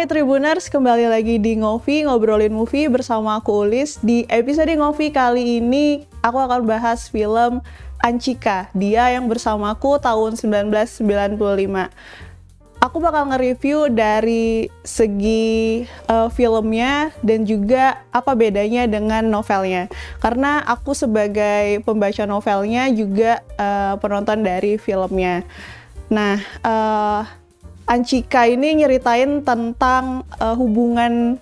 Hai Tribuners, kembali lagi di Ngopi, ngobrolin movie bersama aku Ulis. Di episode Ngopi kali ini, aku akan bahas film Anchika, Dia yang Bersamaku tahun 1995. Aku bakal nge-review dari segi filmnya dan juga apa bedanya dengan novelnya. Karena aku sebagai pembaca novelnya juga penonton dari filmnya. Nah, Anchika ini nyeritain tentang hubungan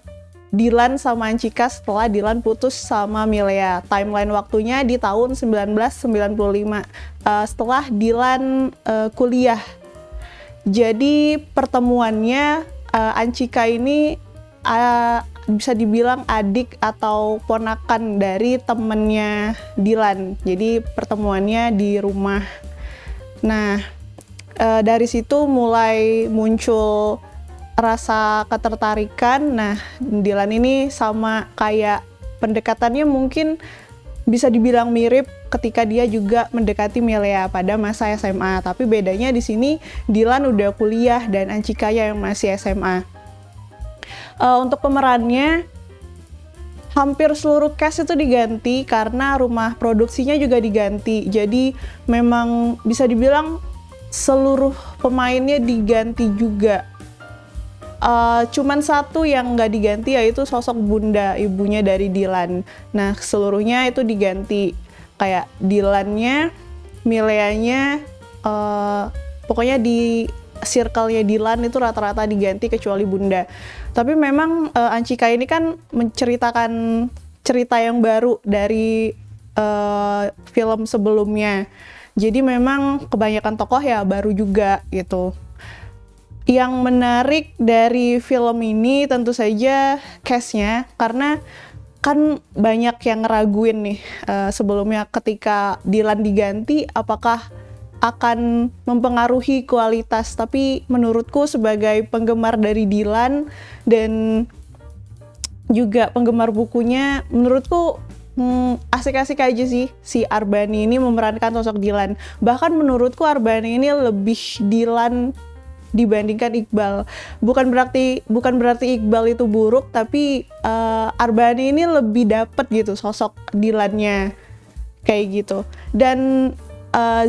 Dylan sama Anchika setelah Dylan putus sama Milea. Timeline waktunya di tahun 1995, setelah Dylan kuliah. Jadi pertemuannya Anchika ini bisa dibilang adik atau ponakan dari temennya Dylan. Jadi pertemuannya di rumah. Nah, dari situ mulai muncul rasa ketertarikan. Nah, Dylan ini sama kayak pendekatannya mungkin bisa dibilang mirip ketika dia juga mendekati Milea pada masa SMA. Tapi bedanya di sini Dylan udah kuliah dan Anchika yang masih SMA. Untuk pemerannya hampir seluruh cast itu diganti karena rumah produksinya juga diganti. Jadi memang bisa dibilang seluruh pemainnya diganti juga. Cuman satu yang nggak diganti yaitu sosok bunda, ibunya dari Dylan. Nah, seluruhnya itu diganti. Kayak Dylannya, Mileanya, pokoknya di circle-nya Dylan itu rata-rata diganti kecuali bunda. Tapi memang Anchika ini kan menceritakan cerita yang baru dari film sebelumnya. Jadi memang kebanyakan tokoh ya baru juga gitu. Yang menarik dari film ini tentu saja cast-nya, karena kan banyak yang ngeraguin nih sebelumnya ketika Dylan diganti apakah akan mempengaruhi kualitas. Tapi menurutku sebagai penggemar dari Dylan dan juga penggemar bukunya, menurutku asik-asik aja sih si Arbani ini memerankan sosok Dylan. Bahkan menurutku Arbani ini lebih Dylan dibandingkan Iqbal. Bukan berarti Iqbal itu buruk, tapi Arbani ini lebih dapet gitu sosok Dylannya kayak gitu. Dan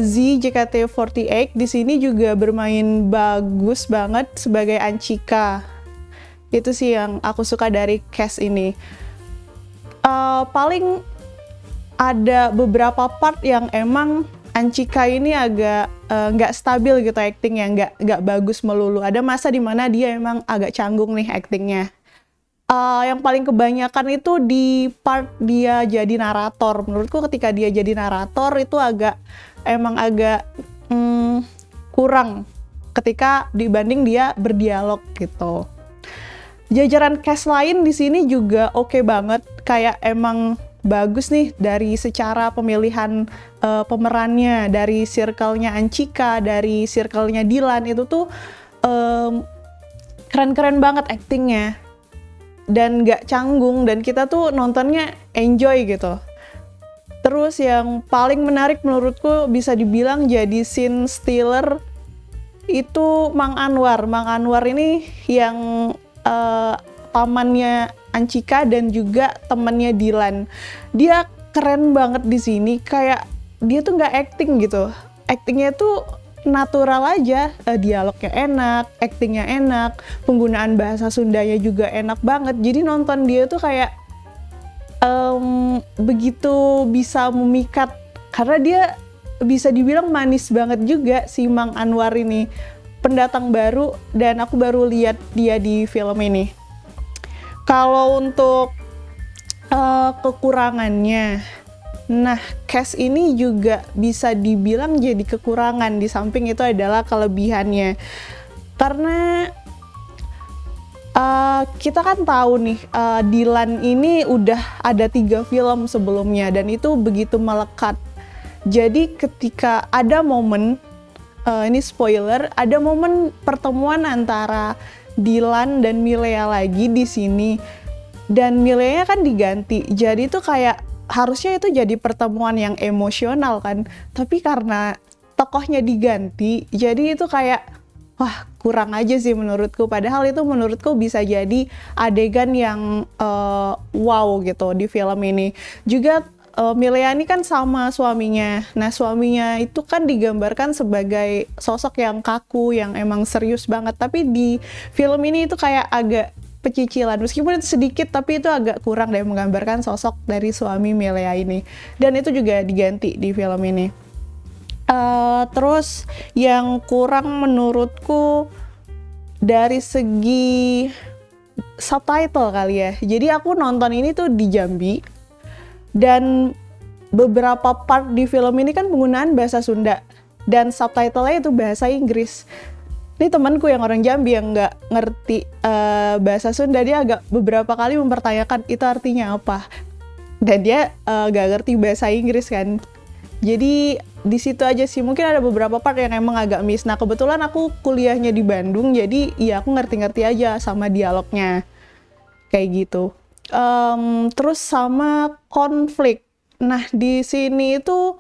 JKT48 di sini juga bermain bagus banget sebagai Anchika. Itu sih yang aku suka dari cast ini. Paling ada beberapa part yang emang Anchika ini agak nggak stabil gitu actingnya, nggak bagus melulu. Ada masa dimana dia emang agak canggung nih actingnya. Yang paling kebanyakan itu di part dia jadi narator. Menurutku ketika dia jadi narator itu agak kurang ketika dibanding dia berdialog gitu. Jajaran cast lain di sini juga oke banget, kayak emang bagus nih dari secara pemilihan pemerannya, dari circle-nya Anchika, dari circle-nya Dylan itu tuh keren-keren banget actingnya dan nggak canggung dan kita tuh nontonnya enjoy gitu. Terus yang paling menarik menurutku bisa dibilang jadi scene stealer itu Mang Anwar. Mang Anwar ini yang pamannya Anchika dan juga temannya Dylan. Dia keren banget di sini, kayak dia tuh nggak acting gitu. Actingnya tuh natural aja, dialognya enak, actingnya enak, penggunaan bahasa Sundanya juga enak banget. Jadi nonton dia tuh kayak begitu bisa memikat, karena dia bisa dibilang manis banget juga si Mang Anwar ini. Pendatang baru dan aku baru lihat dia di film ini. Kalau untuk kekurangannya, nah cast ini juga bisa dibilang jadi kekurangan, di samping itu adalah kelebihannya. Karena kita kan tahu nih Dylan ini udah ada 3 film sebelumnya dan itu begitu melekat. Jadi ketika ada momen, ini spoiler, ada momen pertemuan antara Dylan dan Milea lagi di sini, dan Milea kan diganti. Jadi itu kayak harusnya itu jadi pertemuan yang emosional kan, tapi karena tokohnya diganti, jadi itu kayak wah kurang aja sih menurutku. Padahal itu menurutku bisa jadi adegan yang wow gitu di film ini. Juga Milea ini kan sama suaminya. Nah suaminya itu kan digambarkan sebagai sosok yang kaku, yang emang serius banget. Tapi di film ini itu kayak agak pecicilan. Meskipun itu sedikit, tapi itu agak kurang deh menggambarkan sosok dari suami Milea ini. Dan itu juga diganti di film ini. Terus yang kurang menurutku dari segi subtitle kali ya. Jadi aku nonton ini tuh di Jambi dan beberapa part di film ini kan penggunaan bahasa Sunda dan subtitlenya itu bahasa Inggris. Ini temanku yang orang Jambi yang nggak ngerti bahasa Sunda, dia agak beberapa kali mempertanyakan itu artinya apa. Dan dia nggak ngerti bahasa Inggris kan. Jadi di situ aja sih, mungkin ada beberapa part yang emang agak miss. Nah kebetulan aku kuliahnya di Bandung, jadi ya aku ngerti-ngerti aja sama dialognya kayak gitu. Terus sama konflik. Nah di sini itu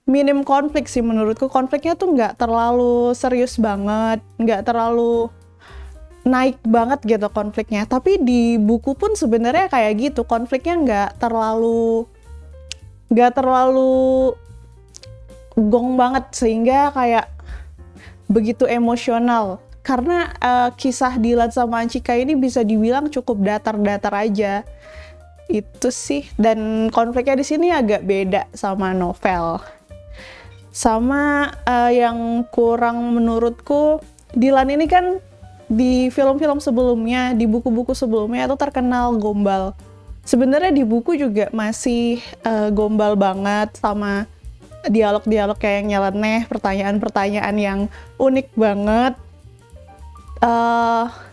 minim konflik sih menurutku. Konfliknya tuh nggak terlalu serius banget, nggak terlalu naik banget gitu konfliknya. Tapi di buku pun sebenarnya kayak gitu, konfliknya nggak terlalu gong banget sehingga kayak begitu emosional. Karena kisah Dylan sama Anchika ini bisa dibilang cukup datar-datar aja. Itu sih, dan konfliknya di sini agak beda sama novel. Sama yang kurang menurutku, Dylan ini kan di film-film sebelumnya, di buku-buku sebelumnya itu terkenal gombal. Sebenarnya di buku juga masih gombal banget, sama dialog-dialog kayak yang nyeleneh, pertanyaan-pertanyaan yang unik banget.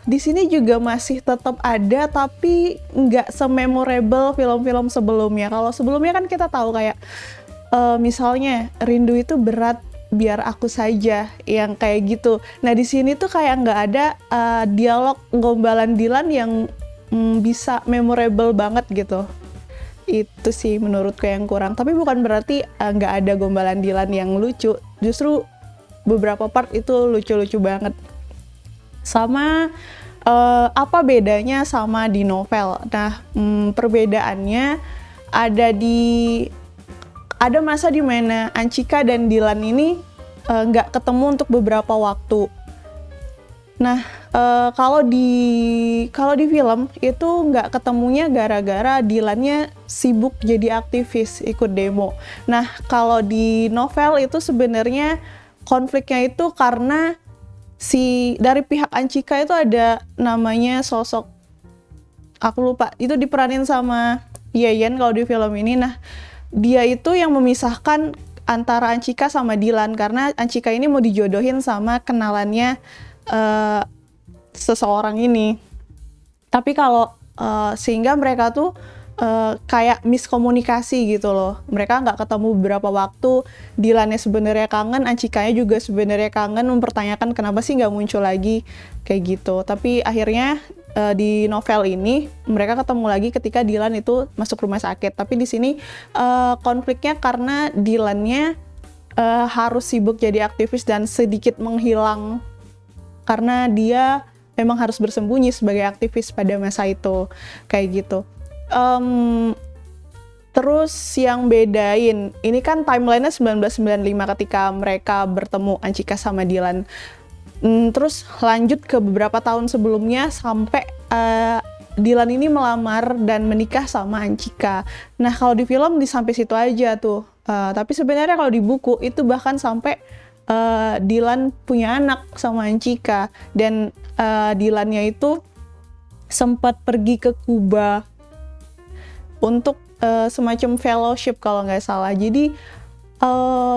Di sini juga masih tetap ada, tapi nggak se-memorable film-film sebelumnya. Kalau sebelumnya kan kita tahu kayak misalnya rindu itu berat, biar aku saja, yang kayak gitu. Nah di sini tuh kayak nggak ada dialog gombalan Dylan yang bisa memorable banget gitu. Itu sih menurutku yang kurang. Tapi bukan berarti nggak ada gombalan Dylan yang lucu. Justru beberapa part itu lucu-lucu banget. Sama apa bedanya sama di novel? Nah, perbedaannya ada masa di mana Anchika dan Dylan ini nggak ketemu untuk beberapa waktu. Nah, kalau di film itu nggak ketemunya gara-gara Dylannya sibuk jadi aktivis, ikut demo. Nah, kalau di novel itu sebenarnya konfliknya itu karena dari pihak Anchika itu ada namanya sosok, aku lupa, itu diperanin sama Yayan kalau di film ini. Nah, dia itu yang memisahkan antara Anchika sama Dylan karena Anchika ini mau dijodohin sama kenalannya seseorang ini. Tapi kalau sehingga mereka tuh kayak miskomunikasi gitu loh. Mereka nggak ketemu beberapa waktu. Dylannya sebenarnya kangen, Anchikanya juga sebenarnya kangen, mempertanyakan kenapa sih nggak muncul lagi kayak gitu. Tapi akhirnya di novel ini mereka ketemu lagi ketika Dylan itu masuk rumah sakit. Tapi di sini konfliknya karena Dylannya harus sibuk jadi aktivis dan sedikit menghilang karena dia memang harus bersembunyi sebagai aktivis pada masa itu kayak gitu. Terus yang bedain, ini kan timelinenya 1995 ketika mereka bertemu Anchika sama Dylan. Terus lanjut ke beberapa tahun sebelumnya sampai Dylan ini melamar dan menikah sama Anchika. Nah kalau di film sampai situ aja tuh. Tapi sebenarnya kalau di buku itu bahkan sampai Dylan punya anak sama Anchika. Dan Dylannya itu sempat pergi ke Kuba untuk semacam fellowship kalau nggak salah. Jadi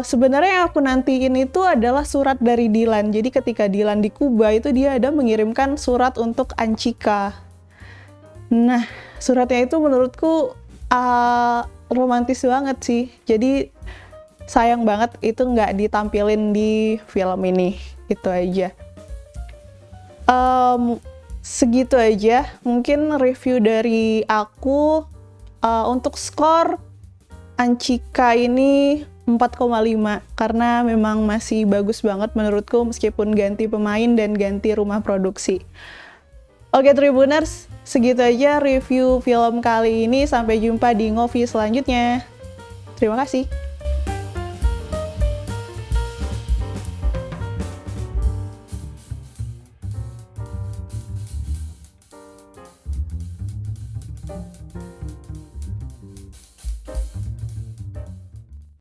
sebenarnya yang aku nantiin itu adalah surat dari Dylan. Jadi ketika Dylan di Kuba itu dia ada mengirimkan surat untuk Anchika. Nah suratnya itu menurutku romantis banget sih. Jadi sayang banget itu nggak ditampilin di film ini. Itu aja. Segitu aja mungkin review dari aku. Untuk skor, Anchika ini 4,5 karena memang masih bagus banget menurutku meskipun ganti pemain dan ganti rumah produksi. Oke Tribuners, segitu aja review film kali ini. Sampai jumpa di Ngopi selanjutnya. Terima kasih.